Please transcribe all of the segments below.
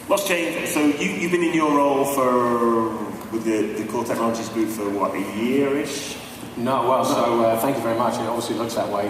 What's changed? So you've been in your role with the Core Technologies Group for what, a year-ish? No, well, so thank you very much. It obviously looks that way.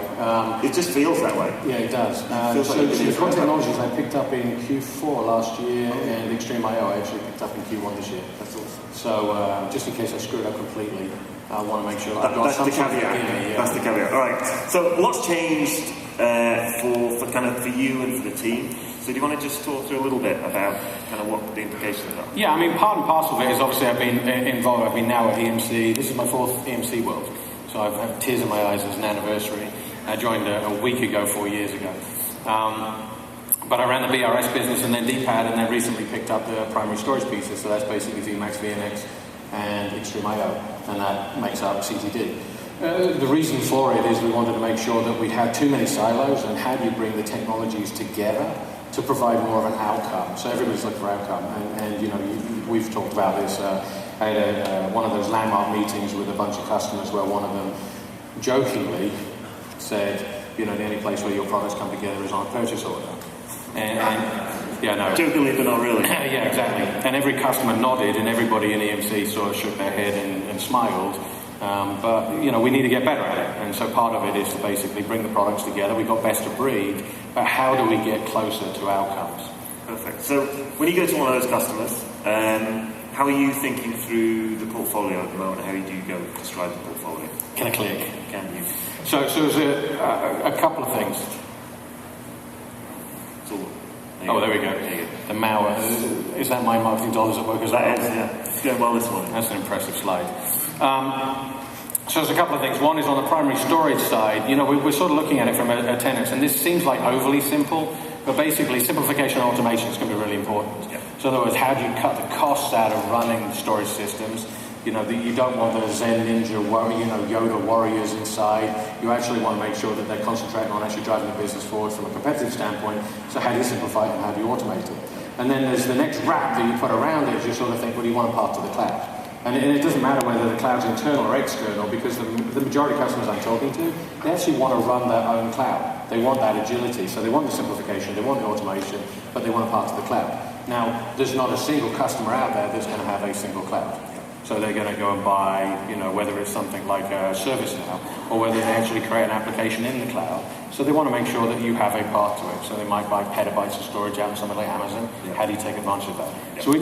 It just feels that way. Yeah, it does. So the Core Technologies I picked up in Q4 last year, and Extreme IO I actually picked up in Q1 this year. That's awesome. So just in case I screw it up completely, I want to make sure I've got that's something. The caveat. Yeah. That's the caveat. All right. So what's changed for you and for the team? So do you want to just talk through a little bit about kind of what the implications are? Yeah, I mean, part and parcel of it is obviously I've been involved. I've been now at EMC. This is my 4th EMC World. So I've had tears in my eyes as an anniversary. I joined a week ago, 4 years ago. But I ran the BRS business and then DPAD, and then recently picked up the primary storage pieces. So that's basically VMAX, VNX, and Extreme IO, and that makes up CTD. The reason for it is we wanted to make sure that we had too many silos, and how do you bring the technologies together to provide more of an outcome? So everybody's looking for outcome, and you know, we've talked about this. I had one of those landmark meetings with a bunch of customers where one of them jokingly said, you know, the only place where your products come together is on a purchase order. And yeah, no. Jokingly, but not really. Yeah, exactly. And every customer nodded, and everybody in EMC sort of shook their head and smiled. But, you know, we need to get better at it. And so part of it is to basically bring the products together. We've got best of breed, but how do we get closer to outcomes? Perfect. So when you go to one of those customers, how are you thinking through the portfolio at the moment? How do you go describe the portfolio? Can I click? Can you? So there's a couple of things. There we go. The Mauer. Is that my marketing dollars at work as well? That is, yeah. It's going well this morning. That's an impressive slide. So there's a couple of things. One is on the primary storage side. You know, we're sort of looking at it from a tenets, and this seems like overly simple, but basically simplification and automation is going to be really important. Yeah. So in other words, how do you cut the costs out of running storage systems? You know, you don't want the Zen Ninja, Yoda warriors inside. You actually want to make sure that they're concentrating on actually driving the business forward from a competitive standpoint. So how do you simplify it and how do you automate it? And then there's the next wrap that you put around it. You sort of think, well, do you want to part to the cloud? And it doesn't matter whether the cloud's internal or external, because the majority of customers I'm talking to, they actually want to run their own cloud. They want that agility. So they want the simplification, they want the automation, but they want to part to the cloud. Now, there's not a single customer out there that's going to have a single cloud. So they're going to go and buy, you know, whether it's something like a ServiceNow, or whether they actually create an application in the cloud. So they want to make sure that you have a path to it. So they might buy petabytes of storage out of something like Amazon. Yeah. How do you take advantage of that? Yeah. So we